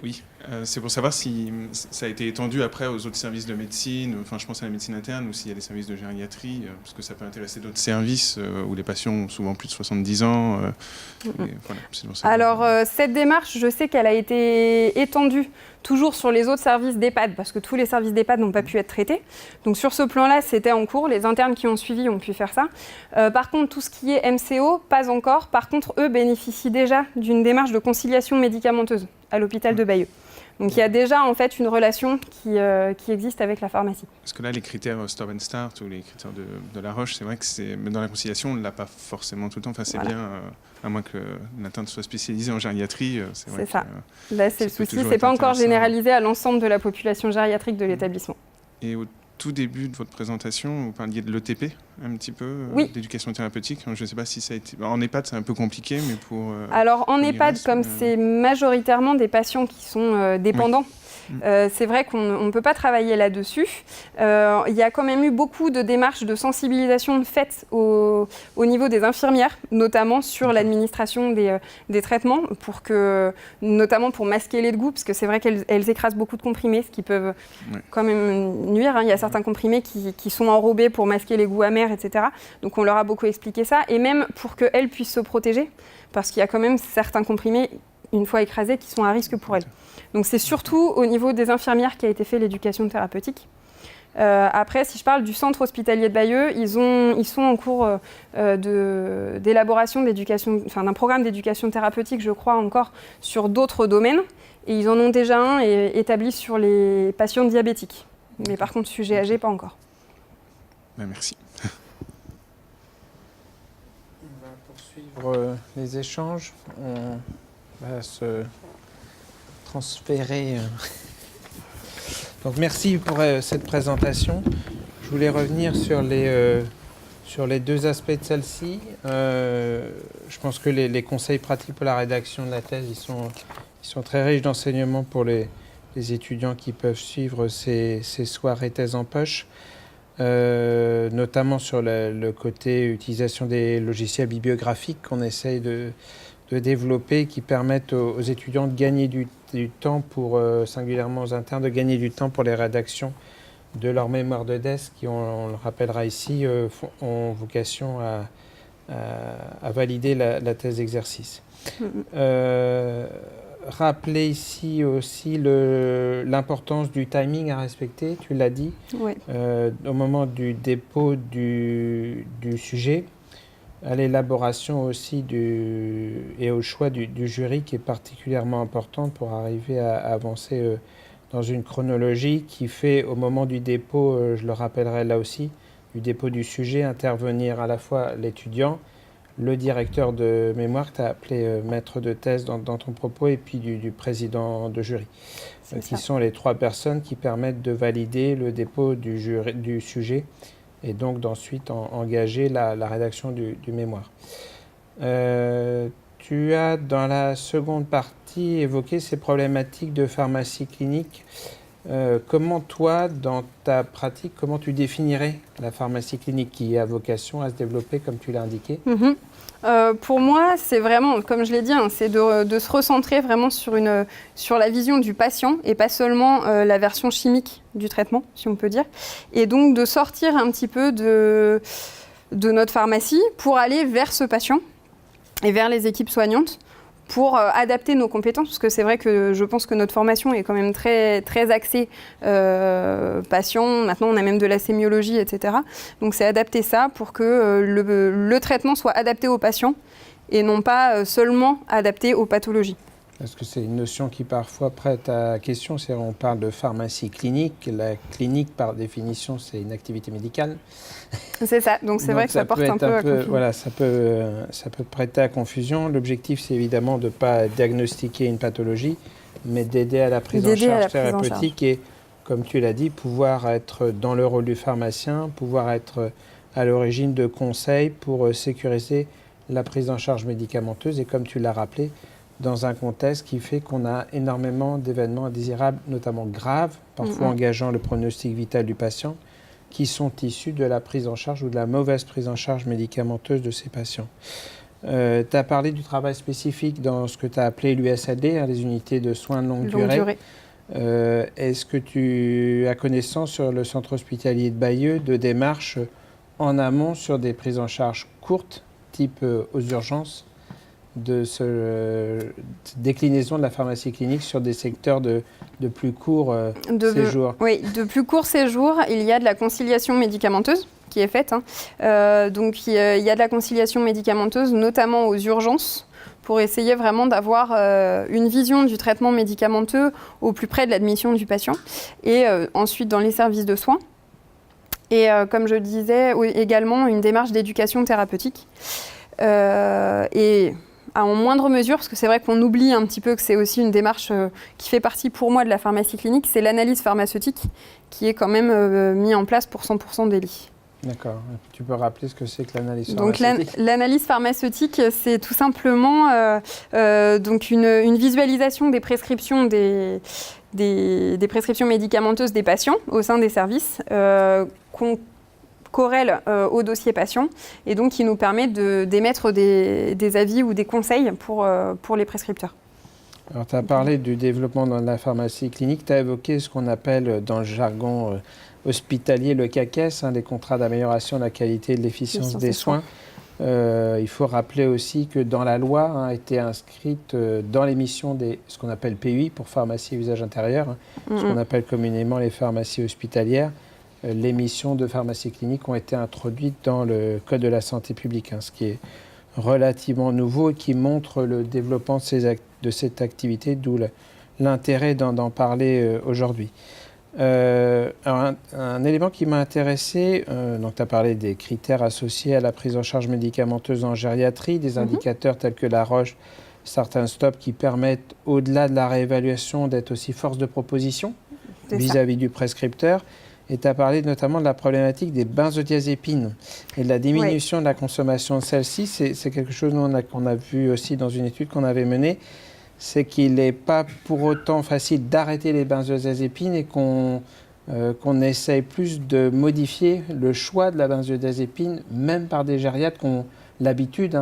Oui, c'est pour savoir si ça a été étendu après aux autres services de médecine, enfin je pense à la médecine interne, ou s'il y a des services de gériatrie, parce que ça peut intéresser d'autres services où les patients ont souvent plus de 70 ans. Voilà, c'est pour ça. Alors, cette démarche, je sais qu'elle a été étendue toujours sur les autres services d'EHPAD, parce que tous les services d'EHPAD n'ont pas pu être traités. Donc, sur ce plan-là, c'était en cours. Les internes qui ont suivi ont pu faire ça. Par contre, tout ce qui est MCO, pas encore. Par contre, eux bénéficient déjà d'une démarche de conciliation médicamenteuse à l'hôpital de Bayeux. Donc, il y a déjà en fait une relation qui existe avec la pharmacie. Parce que là, les critères Stop and Start ou les critères de la Roche, c'est vrai que dans la conciliation, on ne l'a pas forcément tout le temps. Enfin, c'est bien, à moins que l'interne soit spécialisée en gériatrie. C'est ça. Là, c'est le souci. C'est pas encore généralisé à l'ensemble de la population gériatrique de l'établissement. Et au tout début de votre présentation, vous parliez de l'ETP, un petit peu, d'éducation thérapeutique. Je ne sais pas si ça a été... En EHPAD, c'est un peu compliqué, mais pour... Alors, en EHPAD, comme c'est majoritairement des patients qui sont dépendants, c'est vrai qu'on ne peut pas travailler là-dessus. Il y a quand même eu beaucoup de démarches de sensibilisation faites au niveau des infirmières, notamment sur l'administration des traitements, notamment pour masquer les dégoûts, parce que c'est vrai qu'elles écrasent beaucoup de comprimés, ce qui peut quand même nuire. Il y a certains comprimés qui sont enrobés pour masquer les goûts amers, etc. Donc on leur a beaucoup expliqué ça, et même pour qu'elles puissent se protéger, parce qu'il y a quand même certains comprimés, une fois écrasés, qui sont à risque pour elles. Donc c'est surtout au niveau des infirmières qu'a été fait l'éducation thérapeutique. Après, si je parle du centre hospitalier de Bayeux, ils sont en cours d'élaboration d'un programme d'éducation thérapeutique, je crois, encore sur d'autres domaines. Et ils en ont déjà un établi sur les patients diabétiques. Mais par contre, sujet âgé, pas encore. Merci. On va poursuivre les échanges. On va se transférer. Donc merci pour cette présentation. Je voulais revenir sur les deux aspects de celle-ci. Je pense que les conseils pratiques pour la rédaction de la thèse, ils sont très riches d'enseignements pour les étudiants qui peuvent suivre ces soirées thèse en poche, notamment sur le côté utilisation des logiciels bibliographiques qu'on essaye de développer, qui permettent aux étudiants de gagner du temps, singulièrement aux internes, de gagner du temps pour les rédactions de leur mémoire de thèse, qui, on le rappellera ici, ont vocation à valider la thèse d'exercice. Rappeler ici aussi l'importance du timing à respecter, tu l'as dit, au moment du dépôt du sujet, à l'élaboration aussi et au choix du jury, qui est particulièrement important pour arriver à avancer dans une chronologie qui fait, au moment du dépôt, je le rappellerai là aussi, du dépôt du sujet, intervenir à la fois l'étudiant, le directeur de mémoire que tu as appelé maître de thèse dans ton propos, et puis du président de jury, qui sont les trois personnes qui permettent de valider le dépôt du sujet, et donc d'ensuite engager la rédaction du mémoire. Tu as, dans la seconde partie, évoqué ces problématiques de pharmacie clinique. Comment toi, dans ta pratique, comment tu définirais la pharmacie clinique qui a vocation à se développer, comme tu l'as indiqué? Pour moi, c'est vraiment, comme je l'ai dit, c'est de se recentrer vraiment sur la vision du patient et pas seulement la version chimique du traitement, si on peut dire. Et donc de sortir un petit peu de notre pharmacie pour aller vers ce patient et vers les équipes soignantes, pour adapter nos compétences, parce que c'est vrai que je pense que notre formation est quand même très, très axée patient. Maintenant, on a même de la sémiologie, etc. Donc, c'est adapter ça pour que le traitement soit adapté aux patients et non pas seulement adapté aux pathologies. Parce que c'est une notion qui parfois prête à question. On parle de pharmacie clinique. La clinique, par définition, c'est une activité médicale. C'est ça. Donc c'est vrai que ça porte un peu à confusion. Voilà, ça peut prêter à confusion. L'objectif, c'est évidemment de ne pas diagnostiquer une pathologie, mais d'aider à la prise en charge thérapeutique et, comme tu l'as dit, pouvoir être dans le rôle du pharmacien, pouvoir être à l'origine de conseils pour sécuriser la prise en charge médicamenteuse. Et comme tu l'as rappelé, dans un contexte qui fait qu'on a énormément d'événements indésirables, notamment graves, parfois engageant le pronostic vital du patient, qui sont issus de la prise en charge ou de la mauvaise prise en charge médicamenteuse de ces patients. Tu as parlé du travail spécifique dans ce que tu as appelé l'USAD, les unités de soins de longue durée. Est-ce que tu as connaissance sur le centre hospitalier de Bayeux de démarches en amont sur des prises en charge courtes, type aux urgences, de déclinaison de la pharmacie clinique sur des secteurs de plus court séjour? Oui, de plus court séjour, il y a de la conciliation médicamenteuse qui est faite. Donc il y a de la conciliation médicamenteuse, notamment aux urgences, pour essayer vraiment d'avoir une vision du traitement médicamenteux au plus près de l'admission du patient. Et ensuite dans les services de soins. Et comme je disais, également une démarche d'éducation thérapeutique. Et en moindre mesure, parce que c'est vrai qu'on oublie un petit peu que c'est aussi une démarche qui fait partie pour moi de la pharmacie clinique, c'est l'analyse pharmaceutique qui est quand même mise en place pour 100% des lits. D'accord. Tu peux rappeler ce que c'est que l'analyse pharmaceutique? Donc l'analyse pharmaceutique, c'est tout simplement donc une visualisation des prescriptions des prescriptions médicamenteuses des patients au sein des services qu'on corrèle au dossier patient et donc qui nous permet d'émettre des avis ou des conseils pour les prescripteurs. Alors tu as parlé du développement dans la pharmacie clinique, tu as évoqué ce qu'on appelle dans le jargon hospitalier le CAQES, les contrats d'amélioration de la qualité et de l'efficience des soins. Il faut rappeler aussi que dans la loi a été inscrite dans les missions ce qu'on appelle PUI pour pharmacie à usage intérieur, ce qu'on appelle communément les pharmacies hospitalières. Les missions de pharmacie clinique ont été introduites dans le Code de la santé publique, ce qui est relativement nouveau et qui montre le développement de cette activité, d'où l'intérêt d'en parler aujourd'hui. Un élément qui m'a intéressé, donc tu as parlé des critères associés à la prise en charge médicamenteuse en gériatrie, des indicateurs tels que la Roche, certains stops qui permettent, au-delà de la réévaluation, d'être aussi force de proposition vis-à-vis du prescripteur. Et tu as parlé notamment de la problématique des benzodiazépines et de la diminution de la consommation de celles-ci. C'est quelque chose qu'on a vu aussi dans une étude qu'on avait menée. C'est qu'il n'est pas pour autant facile d'arrêter les benzodiazépines et qu'on essaye plus de modifier le choix de la benzodiazépine, même par des gériatres qui ont l'habitude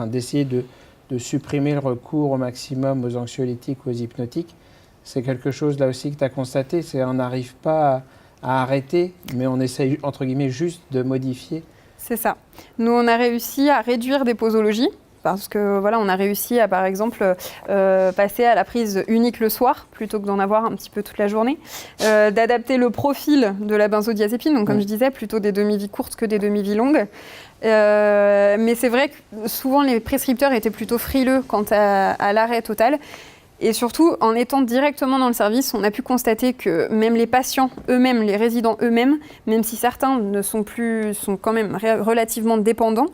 d'essayer de supprimer le recours au maximum aux anxiolytiques ou aux hypnotiques. C'est quelque chose là aussi que tu as constaté, on n'arrive pas à arrêter, mais on essaye entre guillemets juste de modifier. C'est ça. Nous, on a réussi à réduire des posologies. Parce que on a réussi à, par exemple, passer à la prise unique le soir, plutôt que d'en avoir un petit peu toute la journée, d'adapter le profil de la benzodiazépine, donc comme je disais, plutôt des demi-vies courtes que des demi-vies longues. Mais c'est vrai que souvent les prescripteurs étaient plutôt frileux quant à l'arrêt total. Et surtout, en étant directement dans le service, on a pu constater que même les patients eux-mêmes, les résidents eux-mêmes, même si certains sont quand même relativement dépendants,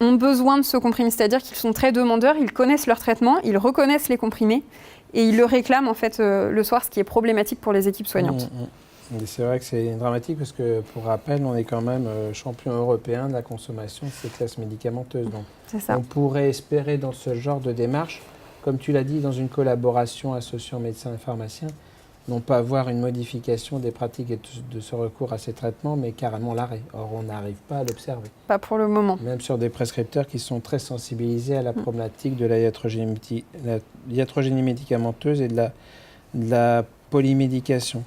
ont besoin de ce comprimé, c'est-à-dire qu'ils sont très demandeurs, ils connaissent leur traitement, ils reconnaissent les comprimés et ils le réclament en fait le soir, ce qui est problématique pour les équipes soignantes. Et c'est vrai que c'est dramatique parce que, pour rappel, on est quand même champion européen de la consommation de ces classes médicamenteuses. Donc, c'est ça. On pourrait espérer dans ce genre de démarche, comme tu l'as dit, dans une collaboration associant médecins et pharmaciens, non pas avoir une modification des pratiques et de ce recours à ces traitements, mais carrément l'arrêt. Or, on n'arrive pas à l'observer. Pas pour le moment. Même sur des prescripteurs qui sont très sensibilisés à la problématique de la iatrogénie médicamenteuse et de la polymédication.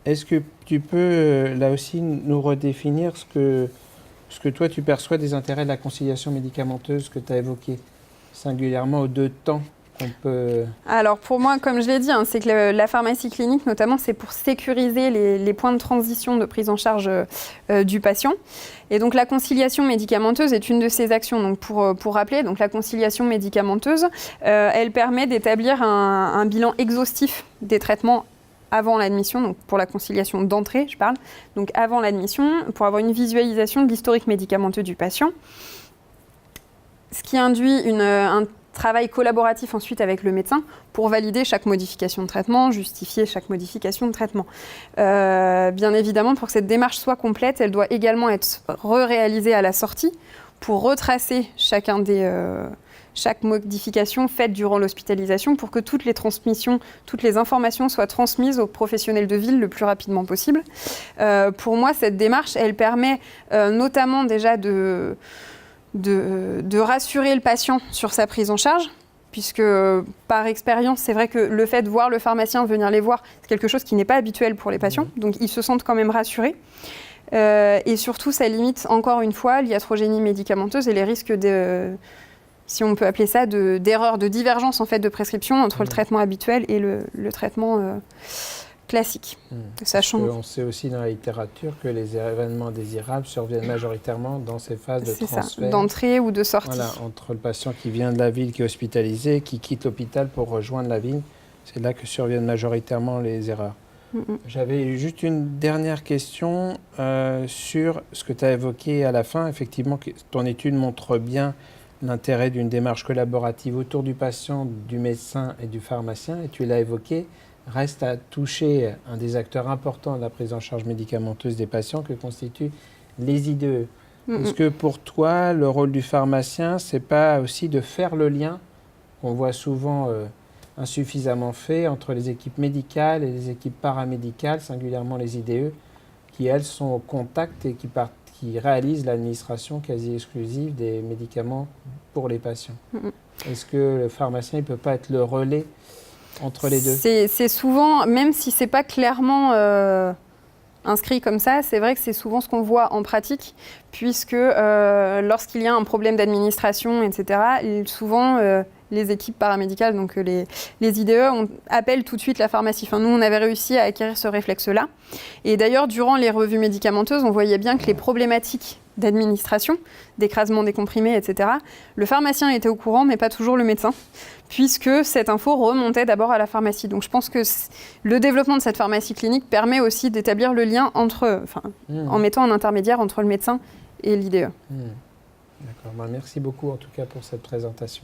Est-ce que tu peux, là aussi, nous redéfinir ce que toi, tu perçois des intérêts de la conciliation médicamenteuse que tu as évoqué, singulièrement aux deux temps? Alors pour moi, comme je l'ai dit, c'est que la pharmacie clinique, notamment, c'est pour sécuriser les points de transition de prise en charge du patient. Et donc la conciliation médicamenteuse est une de ces actions. Donc pour rappeler, donc la conciliation médicamenteuse, elle permet d'établir un bilan exhaustif des traitements avant l'admission, donc pour la conciliation d'entrée, je parle, donc avant l'admission, pour avoir une visualisation de l'historique médicamenteux du patient. Ce qui induit un travail collaboratif ensuite avec le médecin pour valider chaque modification de traitement, justifier chaque modification de traitement. Bien évidemment, pour que cette démarche soit complète, elle doit également être réalisée à la sortie pour retracer chaque modification faite durant l'hospitalisation pour que toutes les informations soient transmises aux professionnels de ville le plus rapidement possible. Pour moi, cette démarche, elle permet notamment déjà de rassurer le patient sur sa prise en charge, puisque par expérience, c'est vrai que le fait de voir le pharmacien venir les voir, c'est quelque chose qui n'est pas habituel pour les patients, donc ils se sentent quand même rassurés. Et surtout, ça limite encore une fois l'iatrogénie médicamenteuse et les risques si on peut appeler ça, d'erreurs, de divergence en fait, de prescription entre le traitement habituel et le traitement classique. Sachant qu'on sait aussi dans la littérature que les événements désirables surviennent majoritairement dans ces phases de transfert. D'entrée ou de sortie. Voilà, entre le patient qui vient de la ville, qui est hospitalisé, qui quitte l'hôpital pour rejoindre la ville, c'est là que surviennent majoritairement les erreurs. J'avais juste une dernière question sur ce que tu as évoqué à la fin. Effectivement, ton étude montre bien l'intérêt d'une démarche collaborative autour du patient, du médecin et du pharmacien, et tu l'as évoqué. Reste à toucher un des acteurs importants de la prise en charge médicamenteuse des patients que constituent les IDE. Est-ce que pour toi, le rôle du pharmacien, c'est pas aussi de faire le lien qu'on voit souvent insuffisamment fait entre les équipes médicales et les équipes paramédicales, singulièrement les IDE, qui elles sont au contact et qui réalisent l'administration quasi exclusive des médicaments pour les patients? Est-ce que le pharmacien ne peut pas être le relais entre les deux? C'est souvent, même si ce n'est pas clairement inscrit comme ça, c'est vrai que c'est souvent ce qu'on voit en pratique, puisque lorsqu'il y a un problème d'administration, etc., souvent les équipes paramédicales, donc les IDE, appellent tout de suite la pharmacie. Enfin, nous, on avait réussi à acquérir ce réflexe-là. Et d'ailleurs, durant les revues médicamenteuses, on voyait bien que les problématiques d'administration, d'écrasement des comprimés, etc., le pharmacien était au courant, mais pas toujours le médecin, puisque cette info remontait d'abord à la pharmacie. Donc je pense que le développement de cette pharmacie clinique permet aussi d'établir le lien en mettant un intermédiaire entre le médecin et l'IDE. D'accord. Merci beaucoup en tout cas pour cette présentation.